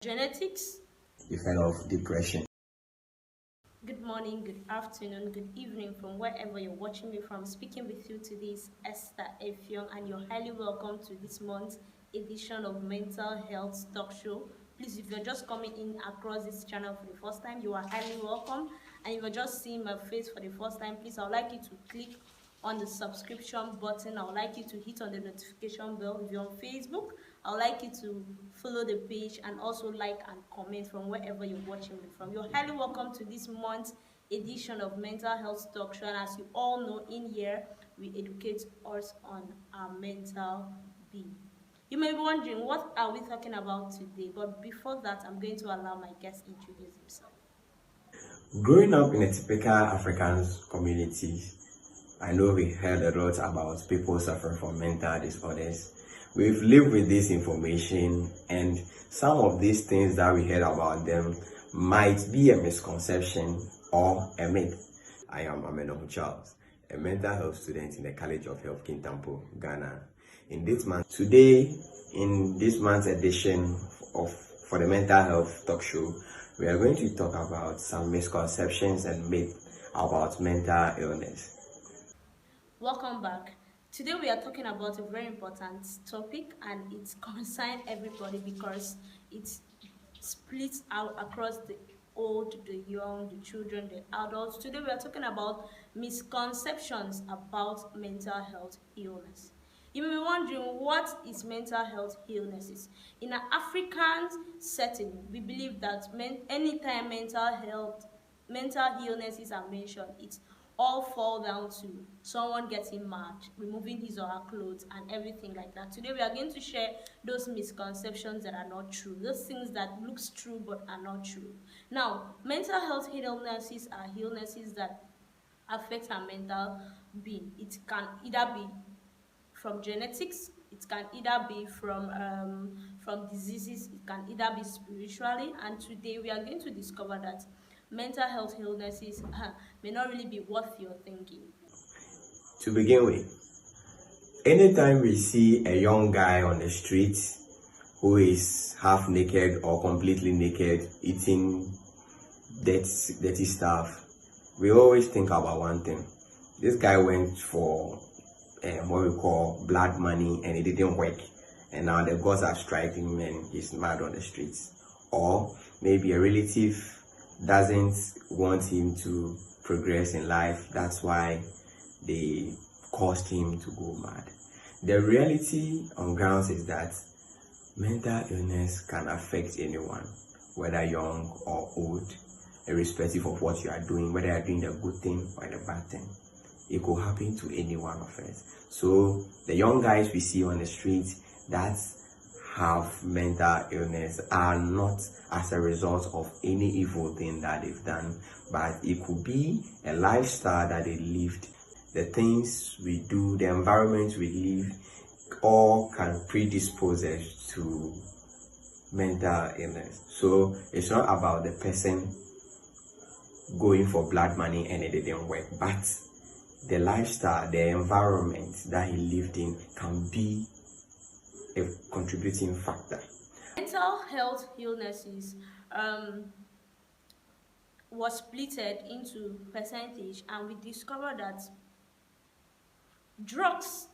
Genetics. The kind of depression. Good morning, good afternoon, good evening from wherever you're watching me from. Speaking with you today is Esther Effiong, and you're highly welcome to this month's edition of Mental Health Talk Show. Please, if you're just coming in across this channel for the first time, you are highly welcome. And if you're just seeing my face for the first time, please, I would like you to click on the subscription button. I would like you to hit on the notification bell. If you're on Facebook, I would like you to follow the page and also like and comment from wherever you're watching me from. You're highly welcome to this month's edition of Mental Health Talk Show. And as you all know, in here we educate us on our mental being. You may be wondering, what are we talking about today? But before that, I'm going to allow my guest introduce himself. Growing up in a typical African community, I know we heard a lot about people suffering from mental disorders. We've lived with this information, and some of these things that we heard about them might be a misconception or a myth. I am MENATL Charles, a mental health student in the College of Health, Kintampo, Ghana. In this month's edition of for the Mental Health Talk Show, we are going to talk about some misconceptions and myths about mental illness. Welcome back. Today we are talking about a very important topic, and it concerns everybody because it splits out across the old, the young, the children, the adults. Today we are talking about misconceptions about mental health illness. You may be wondering, what is mental health illnesses? In an African setting, we believe that anytime mental illnesses are mentioned, it all fall down to someone getting mad, removing his or her clothes, and everything like that. Today we are going to share those misconceptions that are not true, those things that looks true but are not true. Now, mental health illnesses are illnesses that affect our mental being. It can either be from genetics, it can either be from diseases, it can either be spiritually. And today we are going to discover that mental health illnesses may not really be what you're thinking. To begin with, anytime we see a young guy on the street who is half naked or completely naked eating dirty stuff, we always think about one thing. This guy went for what we call blood money, and it didn't work, and now the gods are striking him and he's mad on the streets. Or maybe a relative doesn't want him to progress in life, that's why they caused him to go mad. The reality on grounds is that mental illness can affect anyone, whether young or old, irrespective of what you are doing, whether you are doing the good thing or the bad thing. It could happen to any one of us. So the young guys we see on the streets that have mental illness are not as a result of any evil thing that they've done, but it could be a lifestyle that they lived. The things we do, the environment we live, all can predispose us to mental illness. So it's not about the person going for blood money and it didn't work, but the lifestyle, the environment that he lived in can be a contributing factor. Mental health illnesses was splitted into percentage, and we discovered that drugs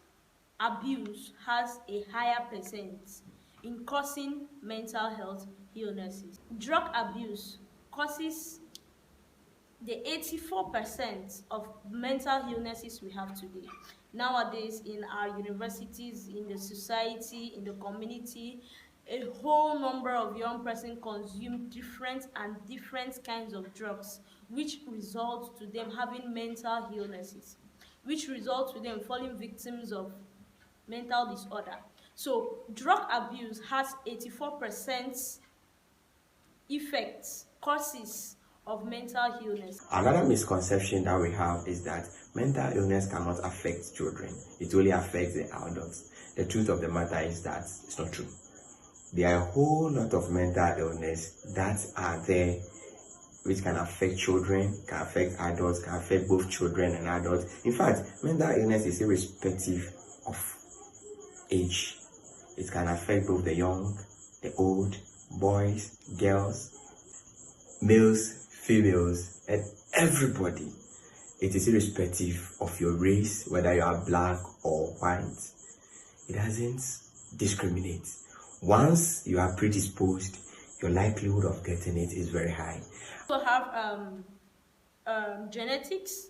abuse has a higher percent in causing mental health illnesses. Drug abuse causes the 84% of mental illnesses we have today. Nowadays, in our universities, in the society, in the community, a whole number of young persons consume different kinds of drugs, which results to them having mental illnesses, which results to them falling victims of mental disorder. So drug abuse has 84% effects, causes of mental illness. Another misconception that we have is that mental illness cannot affect children. It only affects the adults. The truth of the matter is that it's not true. There are a whole lot of mental illness that are there which can affect children, can affect adults, can affect both children and adults. In fact, mental illness is irrespective of age. It can affect both the young, the old, boys, girls, males, females, and everybody. It is irrespective of your race, whether you are black or white. It doesn't discriminate. Once you are predisposed, your likelihood of getting it is very high. So have genetics,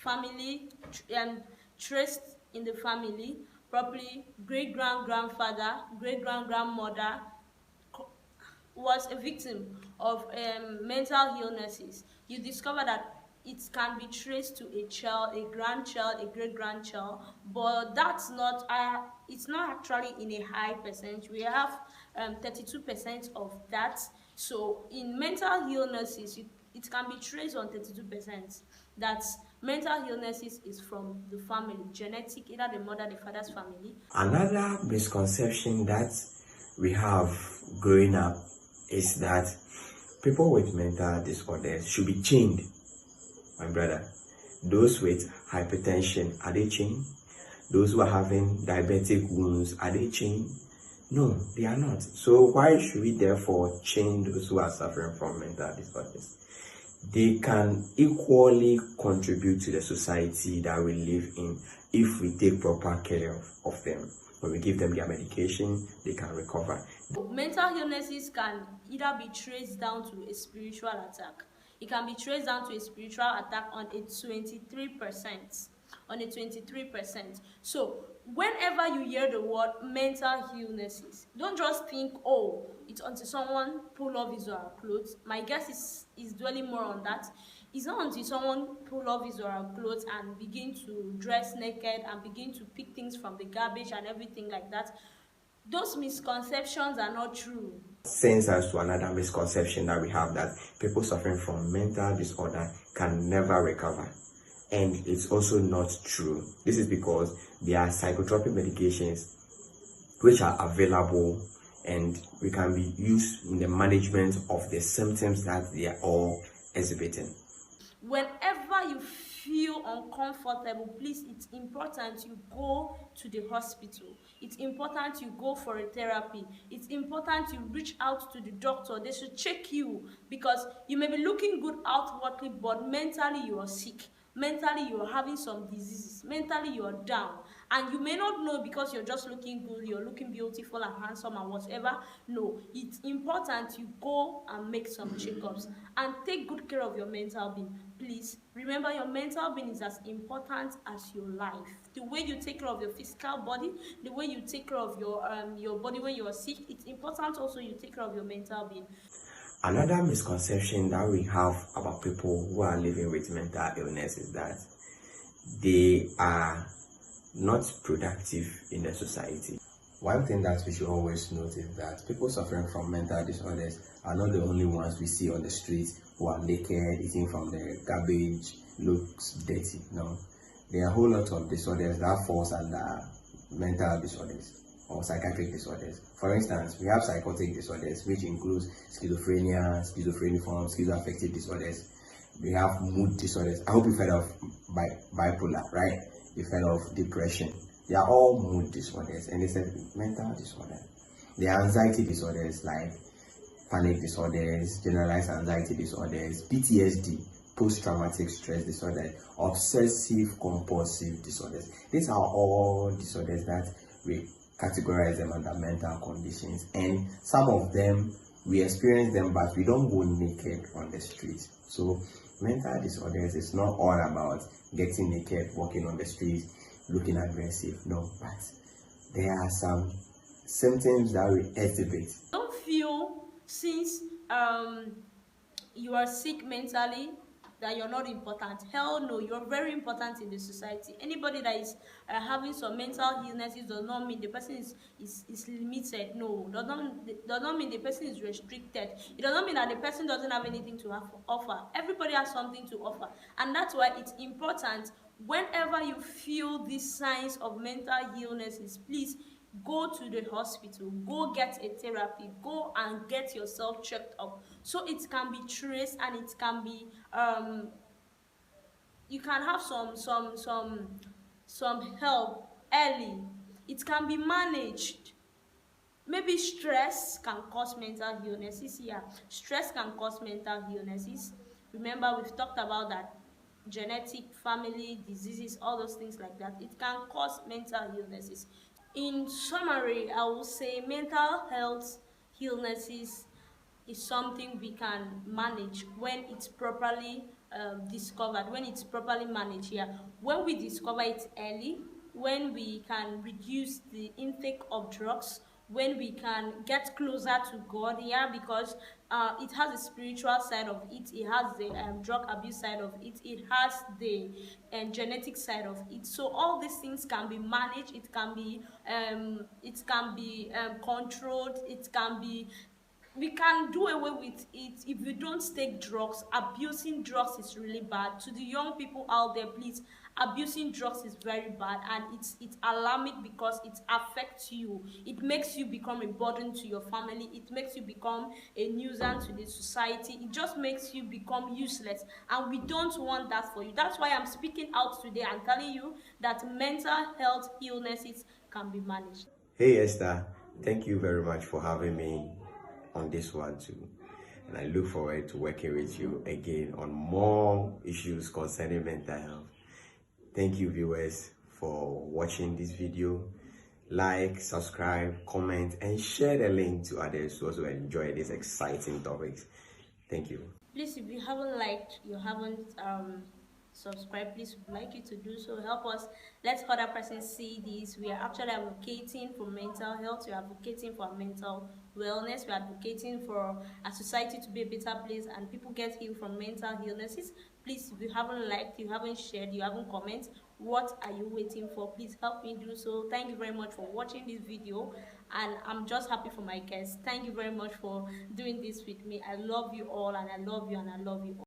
family, and traced in the family, probably great grandfather, great grandmother was a victim of mental illnesses. You discover that it can be traced to a child, a grandchild, a great grandchild, but that's not. It's not actually in a high percentage. We have 32% of that. So in mental illnesses, it can be traced on 32%. That mental illnesses is from the family, genetic, either the mother, the father's family. Another misconception that we have growing up is that people with mental disorders should be chained. My brother, those with hypertension, are they chained? Those who are having diabetic wounds, are they chained? No, they are not. So why should we therefore chain those who are suffering from mental disorders? They can equally contribute to the society that we live in if we take proper care of them. When we give them their medication, they can recover. Mental illnesses can either be traced down to a spiritual attack. It can be traced down to a spiritual attack on a 23%. On a 23%. So whenever you hear the word mental illnesses, don't just think, oh, it's until someone pull off his or her clothes. My guess is dwelling more on that. It's not until someone pull off his or her clothes and begin to dress naked and begin to pick things from the garbage and everything like that. Those misconceptions are not true. Sends us to another misconception that we have, that people suffering from mental disorder can never recover. And it's also not true. This is because there are psychotropic medications which are available and we can be used in the management of the symptoms that they are all exhibiting. Whenever you feel uncomfortable, please, it's important you go to the hospital. It's important you go for a therapy. It's important you reach out to the doctor. They should check you, because you may be looking good outwardly, but mentally you are sick. Mentally you are having some diseases. Mentally you are down, and you may not know because you're just looking good, you're looking beautiful and handsome and whatever. No, it's important you go and make some checkups and take good care of your mental being. Please remember, your mental being is as important as your life. The way you take care of your physical body, the way you take care of your body when you are sick, it's important also you take care of your mental being. Another misconception that we have about people who are living with mental illness is that they are not productive in the society. One thing that we should always note is that people suffering from mental disorders are not the only ones we see on the streets who are naked, eating from the garbage, looks dirty. No, there are a whole lot of disorders that falls under mental disorders or psychiatric disorders. For instance, we have psychotic disorders, which includes schizophrenia, schizophreniform, schizoaffective disorders. We have mood disorders. I hope you've heard of bipolar, right? You've heard of depression. They are all mood disorders, and it's a mental disorder. There are anxiety disorders like panic disorders, generalized anxiety disorders, PTSD, post-traumatic stress disorder, obsessive compulsive disorders. These are all disorders that we categorize them under mental conditions, and some of them we experience them, but we don't go naked on the streets. So mental disorders is not all about getting naked, walking on the streets, looking aggressive. No, but there are some symptoms that we exhibit. Don't feel, since you are sick mentally, that you're not important. Hell no, you're very important in the society. Anybody that is having some mental illnesses does not mean the person is limited. No, does not mean the person is restricted. It does not mean that the person doesn't have anything to offer. Everybody has something to offer, and that's why it's important, whenever you feel these signs of mental illnesses, please go to the hospital, go get a therapy, go and get yourself checked up, so it can be traced and it can be you can have some help early. It can be managed. Maybe stress can cause mental illnesses. Yeah, stress can cause mental illnesses. Remember, we've talked about that genetic, family, diseases, all those things like that. It can cause mental illnesses. In summary, I will say mental health illnesses is something we can manage when it's properly discovered, when it's properly managed. Yeah, when we discover it early, when we can reduce the intake of drugs, when we can get closer to God. Yeah, because it has a spiritual side of it, it has the drug abuse side of it, it has the genetic side of it. So all these things can be managed, it can be controlled, it can be, we can do away with it if you don't take drugs. Abusing drugs is really bad. To the young people out there, please, abusing drugs is very bad, and it's alarming because it affects you. It makes you become a burden to your family. It makes you become a nuisance to the society. It just makes you become useless, and we don't want that for you. That's why I'm speaking out today and telling you that mental health illnesses can be managed. Hey Esther, thank you very much for having me on this one too. And I look forward to working with you again on more issues concerning mental health. Thank you viewers for watching this video. Like, subscribe, comment, and share the link to others who also enjoy these exciting topics. Thank you. Please, if you haven't liked, you haven't subscribed, please, would like you to do so. Help us, let other persons see this. We are actually advocating for mental health, we are advocating for mental wellness, we are advocating for a society to be a better place and people get healed from mental illnesses. Please, if you haven't liked, you haven't shared, you haven't commented, what are you waiting for? Please help me do so. Thank you very much for watching this video, and I'm just happy for my guests. Thank you very much for doing this with me. I love you all, and I love you, and I love you all.